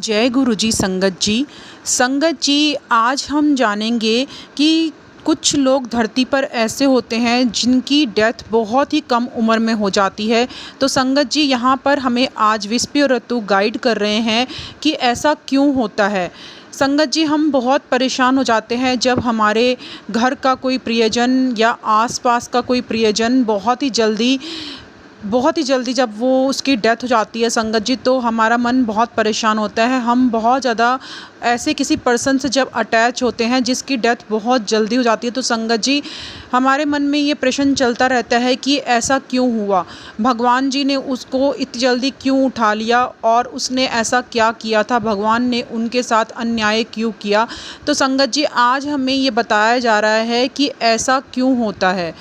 जय गुरु जी। संगत जी आज हम जानेंगे कि कुछ लोग धरती पर ऐसे होते हैं जिनकी डेथ बहुत ही कम उम्र में हो जाती है। तो संगत जी यहाँ पर हमें आज विस्पी और ऋतु गाइड कर रहे हैं कि ऐसा क्यों होता है। संगत जी हम बहुत परेशान हो जाते हैं जब हमारे घर का कोई प्रियजन या आसपास का कोई प्रियजन बहुत ही जल्दी जब वो उसकी डेथ हो जाती है संगत जी, तो हमारा मन बहुत परेशान होता है। हम बहुत ज़्यादा ऐसे किसी पर्सन से जब अटैच होते हैं जिसकी डेथ बहुत जल्दी हो जाती है, तो संगत जी हमारे मन में ये प्रश्न चलता रहता है कि ऐसा क्यों हुआ, भगवान जी ने उसको इतनी जल्दी क्यों उठा लिया और उसने ऐसा क्या किया था, भगवान ने उनके साथ अन्याय क्यों किया। तो संगत जी आज हमें ये बताया जा रहा है कि ऐसा क्यों होता है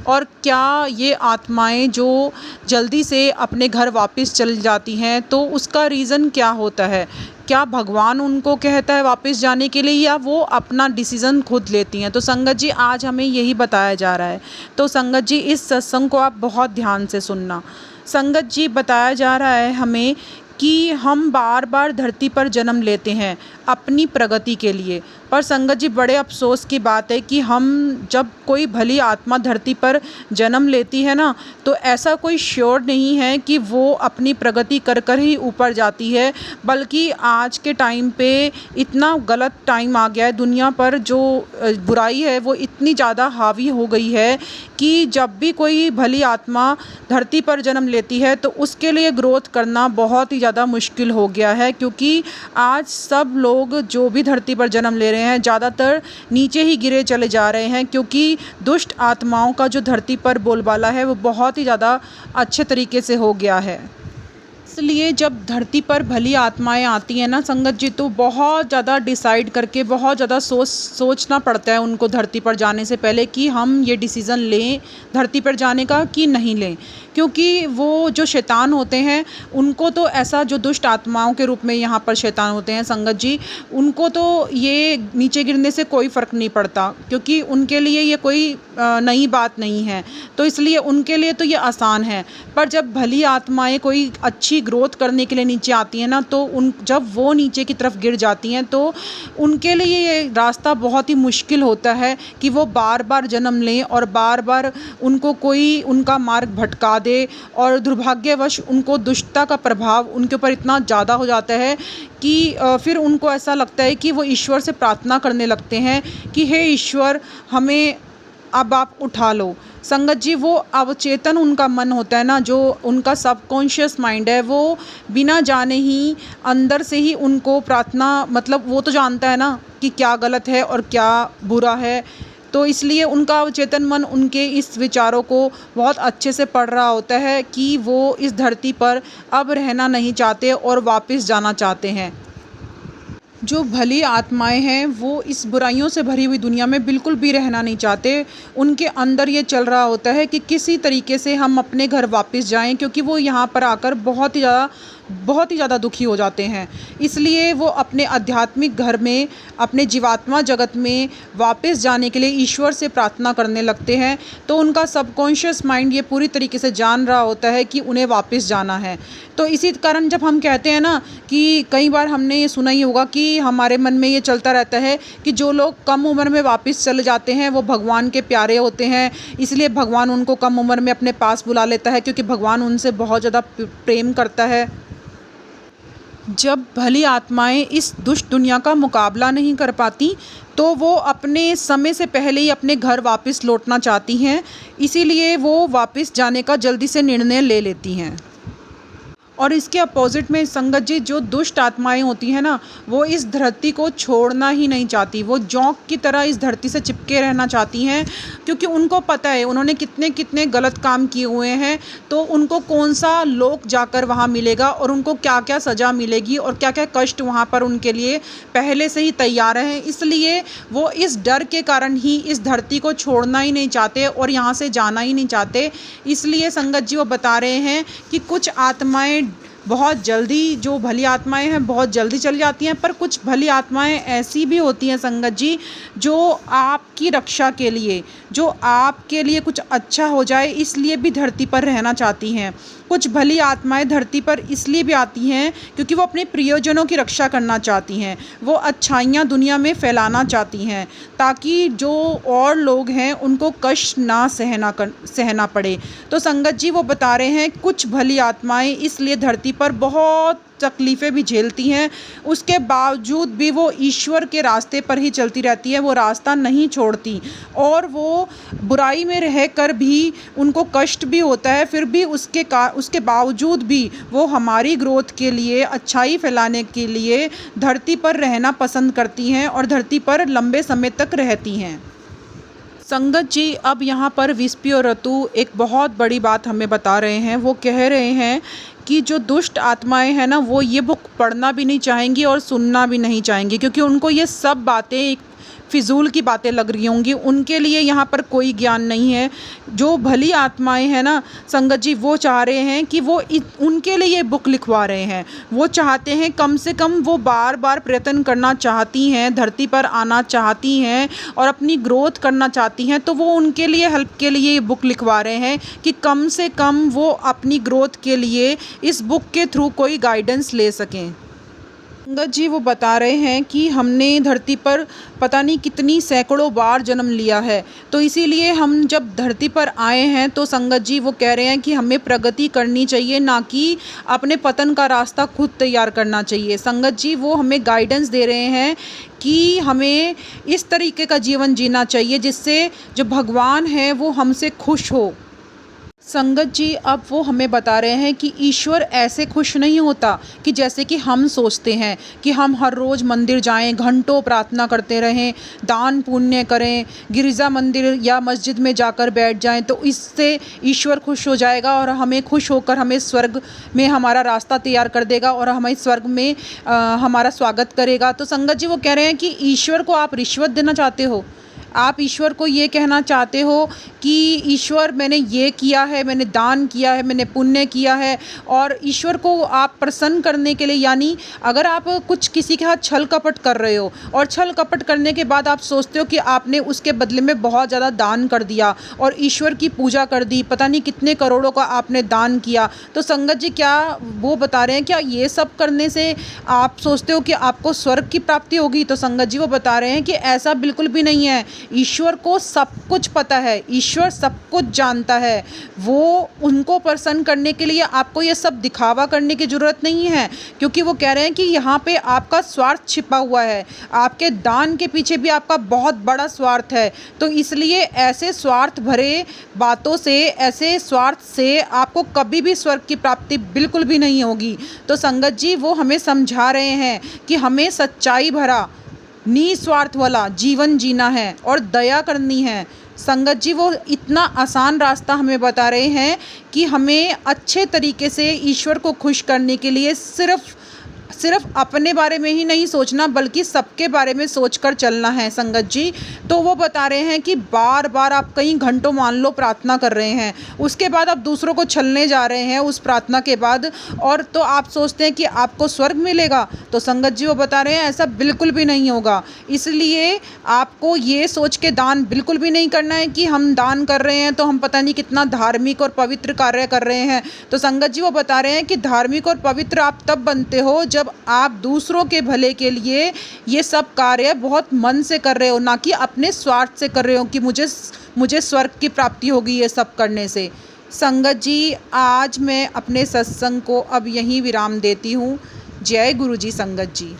और क्या ये आत्माएं जो जल्दी से अपने घर वापस चल जाती हैं तो उसका रीज़न क्या होता है। क्या भगवान उनको कहता है वापस जाने के लिए या वो अपना डिसीज़न खुद लेती हैं। तो संगत जी आज हमें यही बताया जा रहा है। तो संगत जी इस सत्संग को आप बहुत ध्यान से सुनना। संगत जी बताया जा रहा है हमें कि हम बार बार धरती पर जन्म लेते हैं अपनी प्रगति के लिए, पर संगत जी बड़े अफसोस की बात है कि हम जब कोई भली आत्मा धरती पर जन्म लेती है ना, तो ऐसा कोई श्योर नहीं है कि वो अपनी प्रगति कर कर ही ऊपर जाती है, बल्कि आज के टाइम पे इतना गलत टाइम आ गया है, दुनिया पर जो बुराई है वो इतनी ज़्यादा हावी हो गई है कि जब भी कोई भली आत्मा धरती पर जन्म लेती है तो उसके लिए ग्रोथ करना बहुत ही ज़्यादा मुश्किल हो गया है। क्योंकि आज सब लोग जो भी धरती पर जन्म ले रहे हैं ज़्यादातर नीचे ही गिरे चले जा रहे हैं, क्योंकि दुष्ट आत्माओं का जो धरती पर बोलबाला है वो बहुत ही ज़्यादा अच्छे तरीके से हो गया है। इसलिए जब धरती पर भली आत्माएं आती हैं ना संगत जी, तो बहुत ज़्यादा डिसाइड करके बहुत ज़्यादा सोचना पड़ता है उनको धरती पर जाने से पहले कि हम ये डिसीज़न लें धरती पर जाने का कि नहीं लें। क्योंकि वो जो शैतान होते हैं उनको तो ऐसा, जो दुष्ट आत्माओं के रूप में यहाँ पर शैतान होते हैं संगत जी, उनको तो ये नीचे गिरने से कोई फ़र्क नहीं पड़ता, क्योंकि उनके लिए ये कोई नई बात नहीं है, तो इसलिए उनके लिए तो ये आसान है। पर जब भली आत्माएं कोई अच्छी ग्रोथ करने के लिए नीचे आती हैं ना, तो जब वो नीचे की तरफ गिर जाती हैं तो उनके लिए ये रास्ता बहुत ही मुश्किल होता है कि वो बार बार जन्म लें और बार बार उनको कोई उनका मार्ग भटका दे, और दुर्भाग्यवश उनको दुष्टता का प्रभाव उनके ऊपर इतना ज़्यादा हो जाता है कि फिर उनको ऐसा लगता है कि वो ईश्वर से प्रार्थना करने लगते हैं कि हे ईश्वर, हमें अब आप उठा लो। संगत जी वो अवचेतन उनका मन होता है ना, जो उनका सबकॉन्शियस माइंड है, वो बिना जाने ही अंदर से ही उनको प्रार्थना, मतलब वो तो जानता है ना कि क्या गलत है और क्या बुरा है, तो इसलिए उनका अवचेतन मन उनके इस विचारों को बहुत अच्छे से पढ़ रहा होता है कि वो इस धरती पर अब रहना नहीं चाहते और वापस जाना चाहते हैं। जो भली आत्माएं हैं वो इस बुराइयों से भरी हुई दुनिया में बिल्कुल भी रहना नहीं चाहते। उनके अंदर ये चल रहा होता है कि किसी तरीके से हम अपने घर वापस जाएं, क्योंकि वो यहाँ पर आकर बहुत ही ज़्यादा दुखी हो जाते हैं। इसलिए वो अपने आध्यात्मिक घर में, अपने जीवात्मा जगत में वापस जाने के लिए ईश्वर से प्रार्थना करने लगते हैं। तो उनका सबकॉन्शियस माइंड ये पूरी तरीके से जान रहा होता है कि उन्हें वापस जाना है। तो इसी कारण जब हम कहते हैं ना कि कई बार हमने ये सुना ही होगा कि हमारे मन में ये चलता रहता है कि जो लोग कम उम्र में वापस चले जाते हैं वो भगवान के प्यारे होते हैं, इसलिए भगवान उनको कम उम्र में अपने पास बुला लेता है, क्योंकि भगवान उनसे बहुत ज़्यादा प्रेम करता है। जब भली आत्माएं इस दुष्ट दुनिया का मुकाबला नहीं कर पाती तो वो अपने समय से पहले ही अपने घर वापस लौटना चाहती हैं, इसीलिए वो वापस जाने का जल्दी से निर्णय ले लेती हैं। और इसके अपोजिट में संगत जी जो दुष्ट आत्माएं होती हैं ना, वो इस धरती को छोड़ना ही नहीं चाहती, वो जोंक की तरह इस धरती से चिपके रहना चाहती हैं, क्योंकि उनको पता है उन्होंने कितने कितने गलत काम किए हुए हैं, तो उनको कौन सा लोक जाकर वहाँ मिलेगा और उनको क्या क्या सज़ा मिलेगी और क्या क्या कष्ट वहाँ पर उनके लिए पहले से ही तैयार हैं। इसलिए वो इस डर के कारण ही इस धरती को छोड़ना ही नहीं चाहते और यहाँ से जाना ही नहीं चाहते। इसलिए संगत जी वो बता रहे हैं कि कुछ आत्माएं बहुत जल्दी, जो भली आत्माएं हैं बहुत जल्दी चली जाती हैं, पर कुछ भली आत्माएं ऐसी भी होती हैं संगत जी जो आपकी रक्षा के लिए, जो आपके लिए कुछ अच्छा हो जाए इसलिए भी धरती पर रहना चाहती हैं। कुछ भली आत्माएं धरती पर इसलिए भी आती हैं क्योंकि वो अपने प्रियजनों की रक्षा करना चाहती हैं, वो अच्छाइयाँ दुनिया में फैलाना चाहती हैं ताकि जो और लोग हैं उनको कष्ट ना सहना पड़े। तो संगत जी वो बता रहे हैं कुछ भली आत्माएं इसलिए धरती पर बहुत तकलीफ़ें भी झेलती हैं, उसके बावजूद भी वो ईश्वर के रास्ते पर ही चलती रहती है, वो रास्ता नहीं छोड़ती और वो बुराई में रह कर भी उनको कष्ट भी होता है, फिर भी उसके बावजूद भी वो हमारी ग्रोथ के लिए, अच्छाई फैलाने के लिए धरती पर रहना पसंद करती हैं और धरती पर लंबे समय तक रहती हैं। संगत जी अब यहाँ पर विस्पी और रतु एक बहुत बड़ी बात हमें बता रहे हैं। वो कह रहे हैं कि जो दुष्ट आत्माएं हैं ना, वो ये बुक पढ़ना भी नहीं चाहेंगी और सुनना भी नहीं चाहेंगी क्योंकि उनको ये सब बातें एक फिजूल की बातें लग रही होंगी, उनके लिए यहाँ पर कोई ज्ञान नहीं है। जो भली आत्माएं हैं ना संगत जी, वो चाह रहे हैं कि वो उनके लिए ये बुक लिखवा रहे हैं। वो चाहते हैं कम से कम, वो बार बार प्रयत्न करना चाहती हैं, धरती पर आना चाहती हैं और अपनी ग्रोथ करना चाहती हैं, तो वो उनके लिए हेल्प के लिए ये बुक लिखवा रहे हैं कि कम से कम वो अपनी ग्रोथ के लिए इस बुक के थ्रू कोई गाइडेंस ले सकें। संगत जी वो बता रहे हैं कि हमने धरती पर पता नहीं कितनी सैकड़ों बार जन्म लिया है, तो इसीलिए हम जब धरती पर आए हैं तो संगत जी वो कह रहे हैं कि हमें प्रगति करनी चाहिए, ना कि अपने पतन का रास्ता खुद तैयार करना चाहिए। संगत जी वो हमें गाइडेंस दे रहे हैं कि हमें इस तरीके का जीवन जीना चाहिए जिससे जो भगवान है वो हमसे खुश हो। संगत जी अब वो हमें बता रहे हैं कि ईश्वर ऐसे खुश नहीं होता कि जैसे कि हम सोचते हैं कि हम हर रोज़ मंदिर जाएं, घंटों प्रार्थना करते रहें, दान पुण्य करें, गिरजा मंदिर या मस्जिद में जाकर बैठ जाएं तो इससे ईश्वर खुश हो जाएगा और हमें खुश होकर हमें स्वर्ग में हमारा रास्ता तैयार कर देगा और हमें स्वर्ग में हमारा स्वागत करेगा। तो संगत जी वो कह रहे हैं कि ईश्वर को आप रिश्वत देना चाहते हो, आप ईश्वर को ये कहना चाहते हो कि ईश्वर मैंने ये किया है, मैंने दान किया है, मैंने पुण्य किया है, और ईश्वर को आप प्रसन्न करने के लिए, यानी अगर आप कुछ किसी के हाथ छल कपट कर रहे हो और छल कपट करने के बाद आप सोचते हो कि आपने उसके बदले में बहुत ज़्यादा दान कर दिया और ईश्वर की पूजा कर दी, पता नहीं कितने करोड़ों का आपने दान किया, तो संगत जी क्या वो बता रहे हैं क्या ये सब करने से आप सोचते हो कि आपको स्वर्ग की प्राप्ति होगी? तो संगत जी वो बता रहे हैं कि ऐसा बिल्कुल भी नहीं है। ईश्वर को सब कुछ पता है, ईश्वर सब कुछ जानता है। वो उनको प्रसन्न करने के लिए आपको ये सब दिखावा करने की ज़रूरत नहीं है, क्योंकि वो कह रहे हैं कि यहाँ पे आपका स्वार्थ छिपा हुआ है, आपके दान के पीछे भी आपका बहुत बड़ा स्वार्थ है। तो इसलिए ऐसे स्वार्थ भरे बातों से, ऐसे स्वार्थ से आपको कभी भी स्वर्ग की प्राप्ति बिल्कुल भी नहीं होगी। तो संगत जी वो हमें समझा रहे हैं कि हमें सच्चाई भरा, निस्वार्थ वाला जीवन जीना है और दया करनी है। संगत जी वो इतना आसान रास्ता हमें बता रहे हैं कि हमें अच्छे तरीके से ईश्वर को खुश करने के लिए सिर्फ अपने बारे में ही नहीं सोचना, बल्कि सबके बारे में सोचकर चलना है। संगत जी तो वो बता रहे हैं कि बार बार आप कई घंटों मान लो प्रार्थना कर रहे हैं, उसके बाद आप दूसरों को छलने जा रहे हैं उस प्रार्थना के बाद, और तो आप सोचते हैं कि आपको स्वर्ग मिलेगा। तो संगत जी वो बता रहे हैं ऐसा बिल्कुल भी नहीं होगा। इसलिए आपको ये सोच के दान बिल्कुल भी नहीं करना है कि हम दान कर रहे हैं तो हम पता नहीं कितना धार्मिक और पवित्र कार्य कर रहे हैं। तो संगत जी वो बता रहे हैं कि धार्मिक और पवित्र आप तब बनते हो जब आप दूसरों के भले के लिए ये सब कार्य बहुत मन से कर रहे हो, ना कि अपने स्वार्थ से कर रहे हो कि मुझे स्वर्ग की प्राप्ति होगी ये सब करने से। संगत जी आज मैं अपने सत्संग को अब यहीं विराम देती हूँ। जय गुरु जी। संगत जी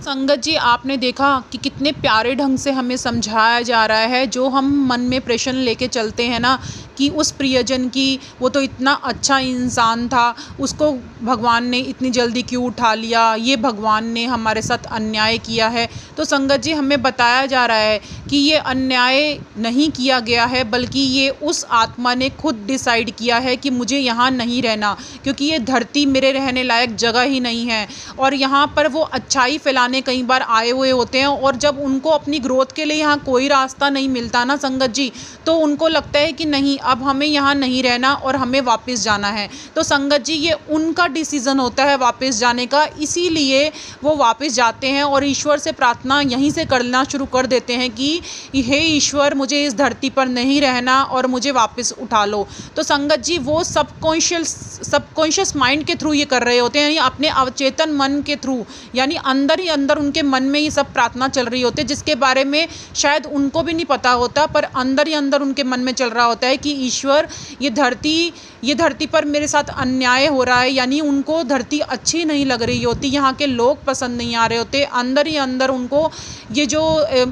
संगत जी आपने देखा कि कितने प्यारे ढंग से हमें समझाया जा रहा है। जो हम मन में प्रश्न लेके चलते हैं ना कि उस प्रियजन की, वो तो इतना अच्छा इंसान था, उसको भगवान ने इतनी जल्दी क्यों उठा लिया, ये भगवान ने हमारे साथ अन्याय किया है। तो संगत जी हमें बताया जा रहा है कि ये अन्याय नहीं किया गया है, बल्कि ये उस आत्मा ने खुद डिसाइड किया है कि मुझे यहाँ नहीं रहना, क्योंकि ये धरती मेरे रहने लायक जगह ही नहीं है। और यहाँ पर वो अच्छाई फैलाने कई बार आए हुए होते हैं, और जब उनको अपनी ग्रोथ के लिए यहाँ कोई रास्ता नहीं मिलता ना संगत जी, तो उनको लगता है कि नहीं, अब हमें यहाँ नहीं रहना और हमें वापस जाना है। तो संगत जी ये उनका डिसीज़न होता है वापस जाने का, इसीलिए वो वापस जाते हैं और ईश्वर से प्रार्थना यहीं से करना शुरू कर देते हैं कि हे ईश्वर मुझे इस धरती पर नहीं रहना और मुझे वापस उठा लो। तो संगत जी वो सबकॉन्शियस माइंड के थ्रू ये कर रहे होते हैं, यानी अपने अवचेतन मन के थ्रू, यानी अंदर ही अंदर उनके मन में ये सब प्रार्थना चल रही होती है, जिसके बारे में शायद उनको भी नहीं पता होता, पर अंदर ही अंदर उनके मन में चल रहा होता है कि ईश्वर ये धरती पर मेरे साथ अन्याय हो रहा है, यानी उनको धरती अच्छी नहीं लग रही होती, यहाँ के लोग पसंद नहीं आ रहे होते, अंदर ही अंदर उनको ये जो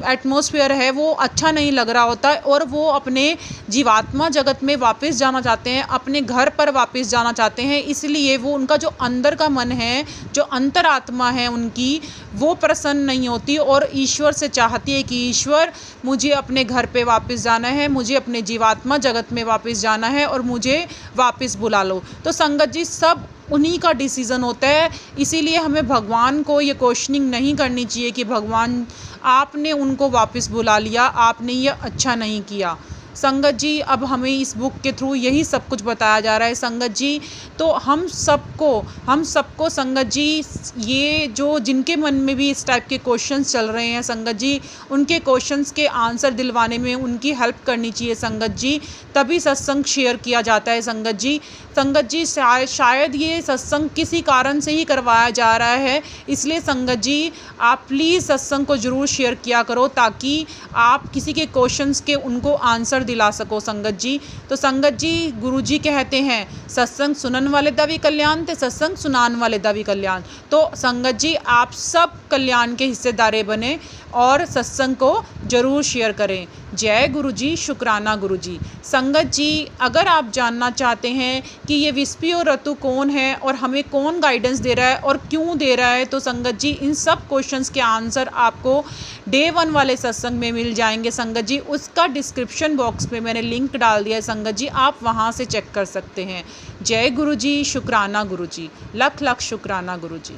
एटमॉस्फेयर है वो अच्छा नहीं लग रहा होता है और वो अपने जीवात्मा जगत में वापस जाना चाहते हैं, अपने घर पर वापस जाना चाहते हैं। इसलिए वो उनका जो अंदर का मन है, जो अंतरात्मा है उनकी, वो प्रसन्न नहीं होती और ईश्वर से चाहती है कि ईश्वर मुझे अपने घर पे वापस जाना है, मुझे अपने जीवात्मा जगत में वापस जाना है और मुझे वापस बुला लो। तो संगत जी सब उन्हीं का डिसीज़न होता है, इसीलिए हमें भगवान को ये क्वेश्चनिंग नहीं करनी चाहिए कि भगवान आपने उनको वापस बुला लिया, आपने ये अच्छा नहीं किया। संगत जी अब हमें इस बुक के थ्रू यही सब कुछ बताया जा रहा है संगत जी। तो हम सबको संगत जी ये जो जिनके मन में भी इस टाइप के क्वेश्चंस चल रहे हैं संगत जी, उनके क्वेश्चंस के आंसर दिलवाने में उनकी हेल्प करनी चाहिए संगत जी, तभी सत्संग शेयर किया जाता है संगत जी। संगत जी शायद ये सत्संग किसी कारण से ही करवाया जा रहा है, इसलिए संगत जी आप प्लीज़ सत्संग को ज़रूर शेयर किया करो ताकि आप किसी के क्वेश्चंस के उनको आंसर दिला सको संगत जी। तो संगत जी गुरु जी कहते हैं सत्संग सुनन वाले दा भी कल्याण ते सत्संग सुनान वाले दा भी कल्याण। तो संगत जी आप सब कल्याण के हिस्सेदारे बने और सत्संग को ज़रूर शेयर करें। जय गुरु जी, शुक्राना गुरु जी। संगत जी अगर आप जानना चाहते हैं कि ये विस्पी और ऋतु कौन है और हमें कौन गाइडेंस दे रहा है और क्यों दे रहा है, तो संगत जी इन सब क्वेश्चंस के आंसर आपको डे 1 वाले सत्संग में मिल जाएंगे संगत जी। उसका डिस्क्रिप्शन बॉक्स में मैंने लिंक डाल दिया है संगत जी, आप वहाँ से चेक कर सकते हैं। जय गुरु जी, शुक्राना गुरु जी, लख लख शुक्राना गुरु जी।